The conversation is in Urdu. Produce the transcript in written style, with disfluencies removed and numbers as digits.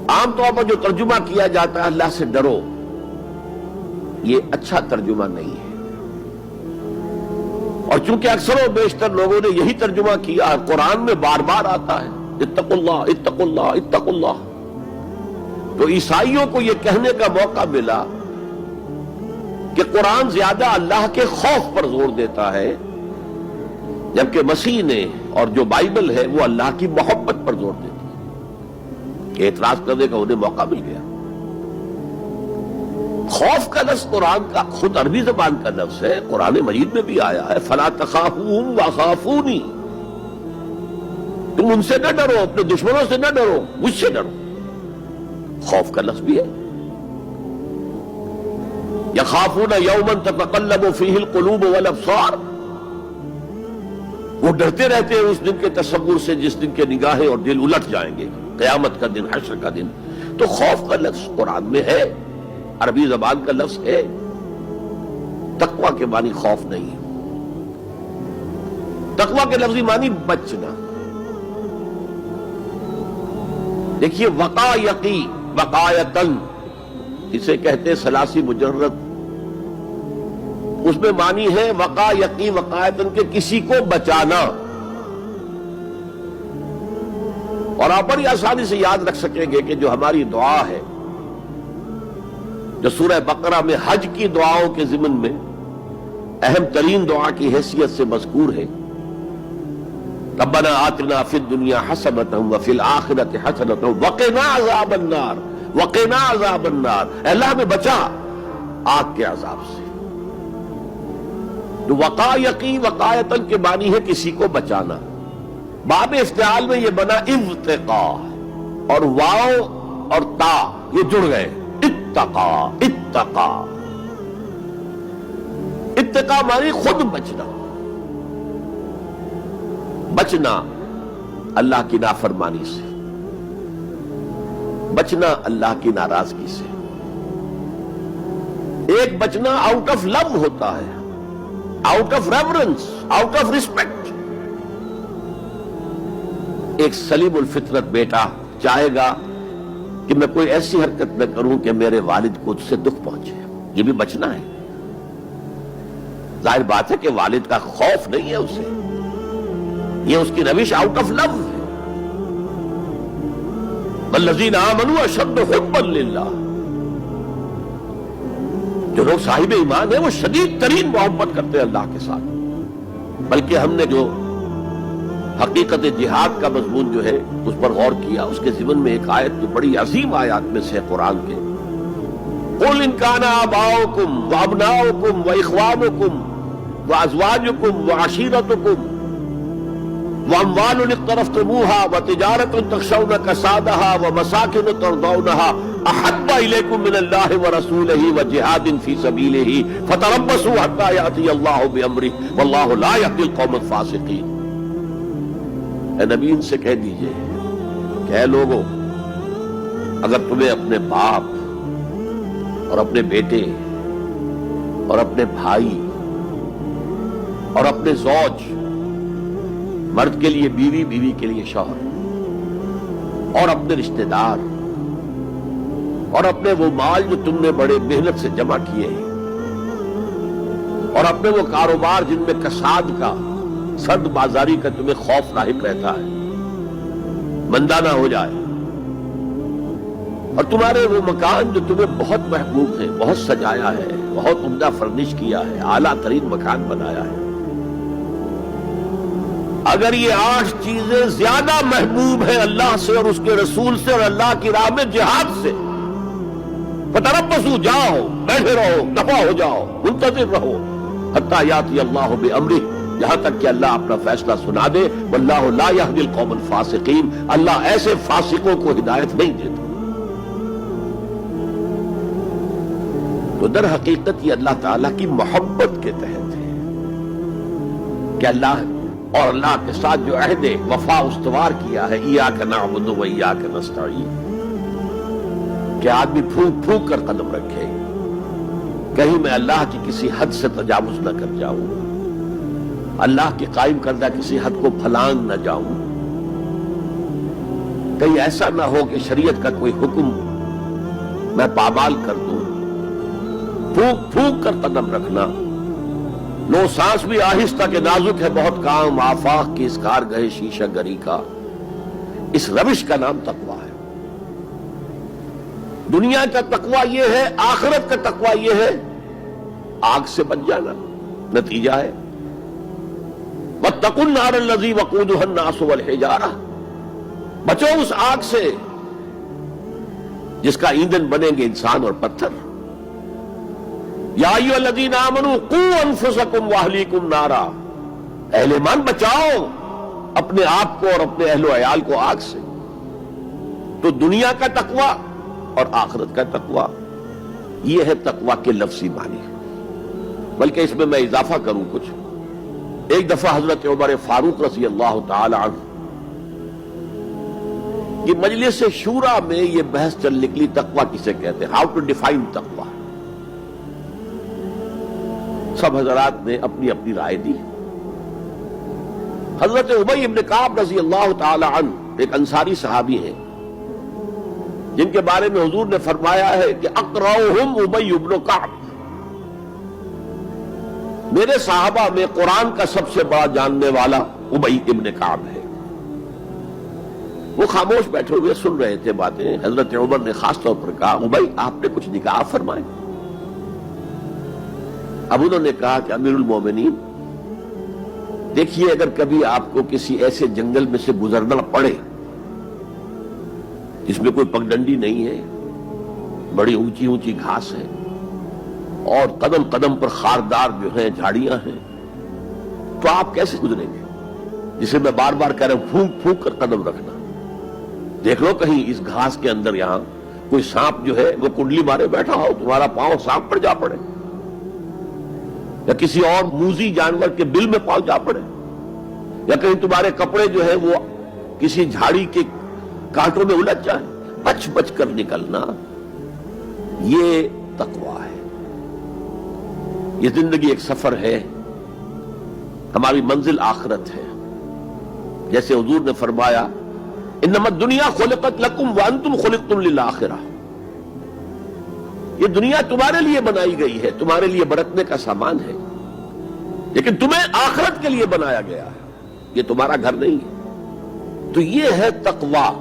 عام طور پر جو ترجمہ کیا جاتا ہے اللہ سے ڈرو، یہ اچھا ترجمہ نہیں ہے، اور چونکہ اکثر و بیشتر لوگوں نے یہی ترجمہ کیا ہے، قرآن میں بار بار آتا ہے اتقوا اللہ اتقوا اللہ اتقوا اللہ، تو عیسائیوں کو یہ کہنے کا موقع ملا کہ قرآن زیادہ اللہ کے خوف پر زور دیتا ہے، جبکہ مسیح نے اور جو بائبل ہے وہ اللہ کی محبت پر زور دیتی ہے، کہ اعتراض کرنے کا انہیں موقع مل گیا۔ خوف کا لفظ قرآن کا خود عربی زبان کا لفظ ہے، قرآن مجید میں بھی آیا ہے فَلَا تَخَافُوهُمْ وَخَافُونِي، تم ان سے نہ ڈرو، اپنے دشمنوں سے نہ ڈرو، مجھ سے ڈرو، خوف کا لفظ بھی ہے۔ يَخَافُونَ يَوْمًا تَتَقَلَّبُ فِيهِ الْقُلُوبُ وَالْأَبْصَارُ، وہ ڈرتے رہتے ہیں اس دن کے تصور سے جس دن کے نگاہیں اور دل الٹ جائیں گے، قیامت کا دن، حشر کا دن۔ تو خوف کا لفظ قرآن میں ہے، عربی زبان کا لفظ ہے، تقویٰ کے معنی خوف نہیں ہے، تقویٰ کے لفظی معنی بچنا۔ دیکھیے وقایقی، وقایتن اسے کہتے ہیں ثلاثی مجرد، اس میں معنی ہے وقایقی وقایتن کے کسی کو بچانا، اور آپ بڑی آسانی سے یاد رکھ سکیں گے کہ جو ہماری دعا ہے، جو سورہ بقرہ میں حج کی دعاؤں کے ضمن میں اہم ترین دعا کی حیثیت سے مذکور ہے، ربنا آتنا فی الدنیا حسنۃ وفی الآخرۃ حسنۃ وقنا عذاب النار، وقنا عذاب النار، اے اللہ ہمیں بچا آگ کے عذاب سے۔ تو وقایقی وقایتن کے معنی ہے کسی کو بچانا۔ باب افتعال میں یہ بنا ابتقا، اور واو اور تا یہ جڑ گئے، اتقا، اتقا، اتقا معنی خود بچنا، بچنا اللہ کی نافرمانی سے، بچنا اللہ کی ناراضگی سے۔ ایک بچنا آؤٹ آف لو ہوتا ہے، out of reverence, out of respect. ایک سلیم الفطرت بیٹا چاہے گا کہ میں کوئی ایسی حرکت نہ کروں کہ میرے والد کو اس سے دکھ پہنچے، یہ بھی بچنا ہے۔ ظاہر بات ہے کہ والد کا خوف نہیں ہے اسے، یہ اس کی روش آؤٹ آف لو ہے۔ والذین آمنوا اشد حبا للہ، جو لوگ صاحب ایمان ہیں وہ شدید ترین محبت کرتے ہیں اللہ کے ساتھ۔ بلکہ ہم نے جو حقیقت جہاد کا مضمون جو ہے اس پر غور کیا، اس کے ضمن میں ایک آیت جو بڑی عظیم آیات میں سے قرآن کے، قُلْ إِنْ كَانَ آبَاؤُكُمْ وَأَبْنَاؤُكُمْ وَإِخْوَانُكُمْ وَأَزْوَاجُكُمْ وَعَشِيرَتُكُمْ وَأَمْوَالٌ اقْتَرَفْتُمُوهَا وَتِجَارَةٌ تَخْشَوْنَ كَسَادَهَا وَمَسَاكِنُ تَرْضَوْنَهَا أَحَبَّ إِلَيْكُم مِّنَ اللَّهِ وَرَسُولِهِ وَجِهَادٍ فِي سَبِيلِهِ فَتَرَبَّصُوا حَتَّىٰ يَأْتِيَ اللَّهُ بِأَمْرِهِ وَاللَّهُ لَا يَهْدِي الْقَوْمَ الْفَاسِقِينَ۔ اے نبی ان سے کہہ دیجئے کہ اے لوگو، اگر تمہیں اپنے باپ اور اپنے بیٹے اور اپنے بھائی اور اپنے زوج، مرد کے لیے بیوی، بیوی کے لیے شوہر، اور اپنے رشتہ دار اور اپنے وہ مال جو تم نے بڑے محنت سے جمع کیے ہیں، اور اپنے وہ کاروبار جن میں کساد کا، سرد بازاری کا تمہیں خوف لاحق رہتا ہے، مندہ نہ ہو جائے، اور تمہارے وہ مکان جو تمہیں بہت محبوب ہے، بہت سجایا ہے، بہت عمدہ فرنش کیا ہے، اعلیٰ ترین مکان بنایا ہے، اگر یہ 8 چیزیں زیادہ محبوب ہیں اللہ سے اور اس کے رسول سے اور اللہ کی راہ میں جہاد سے، فتربصوا، جاؤ، بیٹھے رہو، دفع ہو جاؤ، منتظر رہو، حتیٰ یاتی اللہ بامرہ، یہاں تک کہ اللہ اپنا فیصلہ سنا دے۔ واللہ لا یہدی القوم الفاسقین، اللہ ایسے فاسقوں کو ہدایت نہیں دیتا۔ تو در حقیقت یہ اللہ تعالیٰ کی محبت کے تحت ہے کہ اللہ اور اللہ کے ساتھ جو عہد وفا استوار کیا ہے، ایاک نعبد و ایاک نستعین، کہ آدمی پھونک پھونک کر قدم رکھے، کہیں میں اللہ کی کسی حد سے تجاوز نہ کر جاؤں، اللہ کی قائم کردہ کسی حد کو پھلانگ نہ جاؤں، کہیں ایسا نہ ہو کہ شریعت کا کوئی حکم میں پامال کر دوں. پھونک پھونک کر قدم رکھنا. لو سانس بھی آہستہ کے نازک ہے بہت کام، آفاق کی اس کارگہ شیشہ گری کا. اس روش کا نام تقویٰ ہے. دنیا کا تقویٰ یہ ہے، آخرت کا تقویٰ یہ ہے آگ سے بچ جانا. نتیجہ ہے وَاتَّقُوا النَّارَ الَّذِي وَقُودُهَا النَّاسُ وَالْحِجَارَةُ، بچو اس آگ سے جس کا ایندھن بنیں گے انسان اور پتھر. یا ایھا الذین آمنوا قوا انفسکم واہلیکم نارا، اہل ایمان بچاؤ اپنے آپ کو اور اپنے اہل و عیال کو آگ سے. تو دنیا کا تقویٰ اور آخرت کا تقویٰ، یہ ہے تقویٰ کے لفظی معنی. بلکہ اس میں اضافہ کروں کچھ. ایک دفعہ حضرت عمر فاروق رضی اللہ تعالی عنہ کی مجلس شورا میں یہ بحث چل نکلی تقویٰ کسے کہتے ہیں، ہاؤ ٹو ڈیفائن تقویٰ. سب حضرات نے اپنی اپنی رائے دی. حضرت ابی بن کعب رضی اللہ تعالی عنہ ایک انصاری صحابی ہیں جن کے بارے میں حضور نے فرمایا ہے کہ اقرأہم ابی بن کعب، میرے صحابہ میں قرآن کا سب سے بڑا جاننے والا ابی ابن کعب ہے. وہ خاموش بیٹھے ہوئے سن رہے تھے باتیں. حضرت عمر نے خاص طور پر کہا ابی آپ نے کچھ نکاح فرمائے. اب انہوں نے کہا کہ امیر المومنین دیکھیے، اگر کبھی آپ کو کسی ایسے جنگل میں سے گزرنا پڑے جس میں کوئی پگڈنڈی نہیں ہے، بڑی اونچی اونچی گھاس ہے اور قدم قدم پر خاردار جو ہیں جھاڑیاں ہیں، تو آپ کیسے گزریں گے؟ جسے میں بار بار کہہ رہا ہوں پھونک پھونک کر قدم رکھنا. دیکھ لو کہیں اس گھاس کے اندر یہاں کوئی سانپ جو ہے وہ کنڈلی مارے بیٹھا ہو، تمہارا پاؤں سانپ پر جا پڑے، یا کسی اور موذی جانور کے بل میں پاؤں جا پڑے، یا کہیں تمہارے کپڑے جو ہے وہ کسی جھاڑی کے کانٹوں میں الجھ جائیں. بچ بچ کر نکلنا، یہ تقویٰ ہے. یہ زندگی ایک سفر ہے، ہماری منزل آخرت ہے. جیسے حضور نے فرمایا انما الدنیا خلقت لکم وانتم خلقتم للآخرہ، یہ دنیا تمہارے لیے بنائی گئی ہے، تمہارے لیے برتنے کا سامان ہے، لیکن تمہیں آخرت کے لیے بنایا گیا ہے، یہ تمہارا گھر نہیں ہے. تو یہ ہے تقویٰ.